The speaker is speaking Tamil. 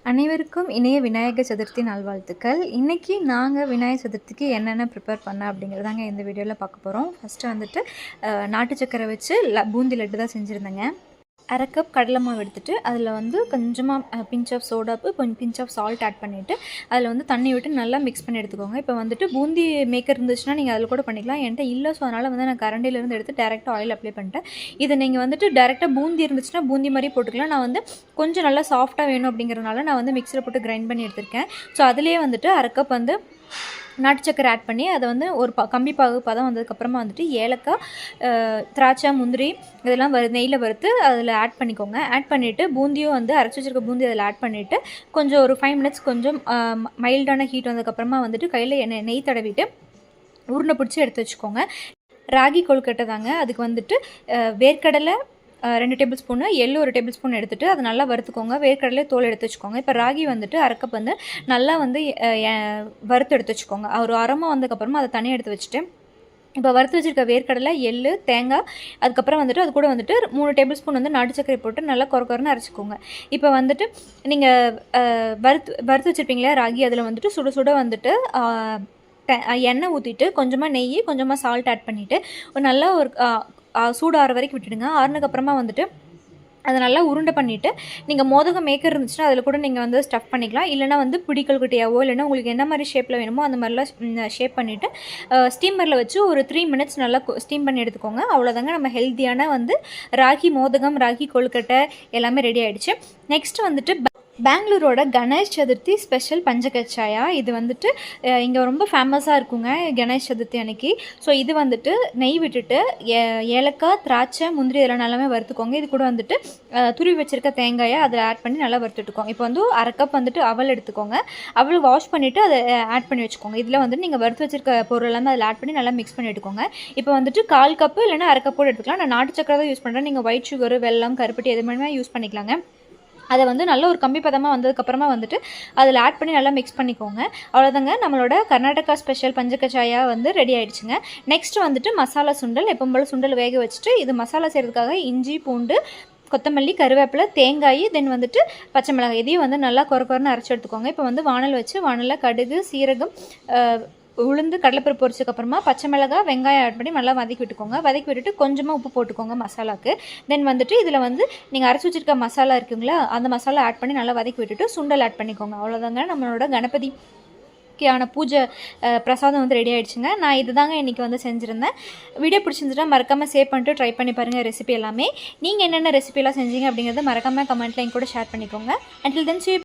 அனைவருக்கும் இனிய விநாயகர் சதுர்த்தி நல்வாழ்த்துக்கள். இன்றைக்கி நாங்கள் விநாயகர் சதுர்த்திக்கு என்னென்ன ப்ரிப்பேர் பண்ண அப்படிங்கிறதாங்க இந்த வீடியோவில் பார்க்க போகிறோம். ஃபஸ்ட்டு வந்துட்டு நாட்டு சக்கரை வச்சு பூந்தி லட்டு தான் செஞ்சுருந்தேங்க. அரை கப் கடலை மாவு எடுத்துகிட்டு அதில் வந்து கொஞ்சமாக பிஞ்ச் ஆஃப் சோடாப்பு கொஞ்சம் பிஞ்ச் ஆஃப் சால்ட் ஆட் பண்ணிவிட்டு அதில் வந்து தண்ணி விட்டு நல்லா மிக்ஸ் பண்ணி எடுத்துக்கோங்க. இப்போ வந்துட்டு பூந்தி மேக்கர் இருந்துச்சுன்னா நீங்கள் அதில் கூட பண்ணிக்கலாம். என்கிட்ட இல்லை, ஸோ அதனால் வந்து நான் கரண்டிலேருந்து எடுத்து டேரெக்டாக ஆயில் அப்ளை பண்ணிட்டேன். இதை நீங்கள் வந்துட்டு டேரெக்டாக பூந்தி இருந்துச்சுன்னா பூந்தி மாதிரி போட்டுக்கலாம். நான் வந்து கொஞ்சம் நல்லா சாஃப்டாக வேணும் அப்படிங்கிறதுனால நான் வந்து மிக்ஸில் போட்டு கிரைண்ட் பண்ணி எடுத்திருக்கேன். ஸோ அதிலே வந்துட்டு அரை கப் வந்து நாட்டு சக்கரை ஆட் பண்ணி அதை வந்து ஒரு கம்பி பாகு பதம் வந்ததுக்கப்புறமா வந்துட்டு ஏலக்காய், திராட்சை, முந்திரி இதெல்லாம் நெய்யில் வறுத்து அதில் ஆட் பண்ணிக்கோங்க. ஆட் பண்ணிவிட்டு பூந்தியும் வந்து அரைச்சி வச்சிருக்க பூந்தி அதில் ஆட் பண்ணிவிட்டு கொஞ்சம் ஒரு 5 மினிட்ஸ் கொஞ்சம் மைல்டான ஹீட் வந்ததுக்கப்புறமா வந்துட்டு கையில் நெய் தடவிட்டு உருண்டை பிடிச்சி எடுத்து வச்சுக்கோங்க. ராகி கொழுக்கட்டை தாங்க. அதுக்கு வந்துட்டு வேர்க்கடலை 2 டேபிள் ஸ்பூனு, எள்ளு 1 டேபிள் ஸ்பூன் எடுத்துகிட்டு அதை நல்லா வறுத்துக்கோங்க. வேர்க்கடலை தோல் எடுத்து வச்சுக்கோங்க. இப்போ ராகி வந்துட்டு அரை கப் வந்து நல்லா வந்து வறுத்து எடுத்து வச்சுக்கோங்க. ஒரு அரைமா வந்ததுக்கப்புறமா அதை தனியாக எடுத்து வச்சுட்டு இப்போ வறுத்து வச்சுருக்க வேர்க்கடலை, எள்ளு, தேங்காய், அதுக்கப்புறம் வந்துட்டு அது கூட வந்துட்டு 3 டேபிள் ஸ்பூன் வந்து நாட்டு சக்கரை போட்டு நல்லா கொரன்னு அரைச்சிக்கோங்க. இப்போ வந்துட்டு நீங்கள் வறுத்து வச்சுருப்பீங்களா ராகி, அதில் வந்துட்டு சுட சுட வந்துட்டு எண்ணெய் ஊற்றிட்டு கொஞ்சமாக நெய், கொஞ்சமாக சால்ட் ஆட் பண்ணிவிட்டு நல்லா ஒரு சூடு ஆற வரைக்கும் விட்டுடுங்க. ஆறுனதுக்கப்புறமா வந்துட்டு அதை நல்லா உருண்டை பண்ணிவிட்டு நீங்கள் மோதகம் மேக்கர் இருந்துச்சுன்னா அதில் கூட நீங்கள் வந்து ஸ்டஃப் பண்ணிக்கலாம். இல்லைனா வந்து பிடிக்கல்கட்டையாவோ இல்லைனா உங்களுக்கு என்ன மாதிரி ஷேப்பில் வேணுமோ அந்த மாதிரிலாம் ஷேப் பண்ணிவிட்டு ஸ்டீமரில் வச்சு ஒரு 3 மினிட்ஸ் நல்லா ஸ்டீம் பண்ணி எடுத்துக்கோங்க. அவ்வளோதாங்க, நம்ம ஹெல்த்தியான வந்து ராகி மோதகம், ராகி கொழுக்கட்டை எல்லாமே ரெடி ஆகிடுச்சு. நெக்ஸ்ட் வந்துட்டு பெங்களூரோட கணேஷ் சதுர்த்தி ஸ்பெஷல் பஞ்சகச்சாயா. இது வந்துட்டு இங்கே ரொம்ப ஃபேமஸாக இருக்குங்க கணேஷ் சதுர்த்தி அன்னைக்கு. ஸோ இது வந்துட்டு நெய் விட்டுட்டு ஏலக்காய், திராட்சை, முந்திரி இதெல்லாம் நல்லாவே வறுத்துக்கோங்க. இது கூட வந்துட்டு துருவி வச்சுருக்க தேங்காயை அதில் ஆட் பண்ணி நல்லா வறுத்துட்டுக்கோங்க. இப்போ வந்து அரை கப் வந்துட்டு அவல் எடுத்துக்கோங்க. அவல் வாஷ் பண்ணிவிட்டு அதை ஆட் பண்ணி வச்சுக்கோங்க. இதில் வந்துட்டு நீங்கள் வறுத்து வச்சுருக்க பொருள் எல்லாமே அதில் ஆட் பண்ணி நல்லா மிக்ஸ் பண்ணி எடுத்துக்கோங்க. இப்போ வந்துட்டு 1/4 கப்பு இல்லைனா அரை கப்போடு எடுத்துக்கலாம். நான் நாட்டு சக்கரை தான் யூஸ் பண்ணுறேன். நீங்கள் ஒயிட் சுகர், வெல்லம், கருப்பட்டி எது மாதிரி யூஸ் பண்ணிக்கலாங்க. அதை வந்து நல்ல ஒரு கம்பி பதமாக வந்ததுக்கப்புறமா வந்துட்டு அதில் ஆட் பண்ணி நல்லா மிக்ஸ் பண்ணிக்கோங்க. அவ்வளோதாங்க, நம்மளோட கர்நாடகா ஸ்பெஷல் பஞ்சகச்சாயா வந்து ரெடி ஆகிடுச்சுங்க. நெக்ஸ்ட் வந்துட்டு மசாலா சுண்டல். எப்போ போல் சுண்டல் வேக வச்சுட்டு இது மசாலா செய்கிறதுக்காக இஞ்சி, பூண்டு, கொத்தமல்லி, கருவேப்பிலை, தேங்காய், தென் வந்துட்டு பச்சை மிளகாய் இதையும் வந்து நல்லா கொரன்னு அரைச்சி எடுத்துக்கோங்க. இப்போ வந்து வானல் வச்சு வானலில் கடுகு, சீரகம், உளுந்து, கடலைப்பருப்பு பொரிச்சதுக்கப்புறமா பச்சை மிளகாய், வெங்காயம் ஆட் பண்ணி நல்லா வதக்கி விட்டுக்கோங்க. வதக்கி விட்டுட்டு கொஞ்சமாக உப்பு போட்டுக்கோங்க மசாலாவுக்கு. தென் வந்துட்டு இதில் வந்து நீங்கள் அரைச்சி வச்சுருக்க மசாலா இருக்குங்களா, அந்த மசாலா ஆட் பண்ணி நல்லா வதக்கி விட்டுட்டு சுண்டல் ஆட் பண்ணிக்கோங்க. அவ்வளோதாங்க, நம்மளோட கணபதிக்கான பூஜை பிரசாதம் வந்து ரெடி ஆகிடுச்சுங்க. நான் இது தாங்க இன்றைக்கி வந்து செஞ்சுருந்தேன். வீடியோ பிடிச்சிருந்துச்சுன்னா மறக்காமல் சேவ் பண்ணிட்டு ட்ரை பண்ணி பாருங்கள் ரெசிபி எல்லாமே. நீங்கள் என்னென்ன ரெசிபியெல்லாம் செஞ்சீங்க அப்படிங்கிறத மறக்காமல் கமெண்ட்டில் என் கூட ஷேர் பண்ணிக்கோங்க. Until then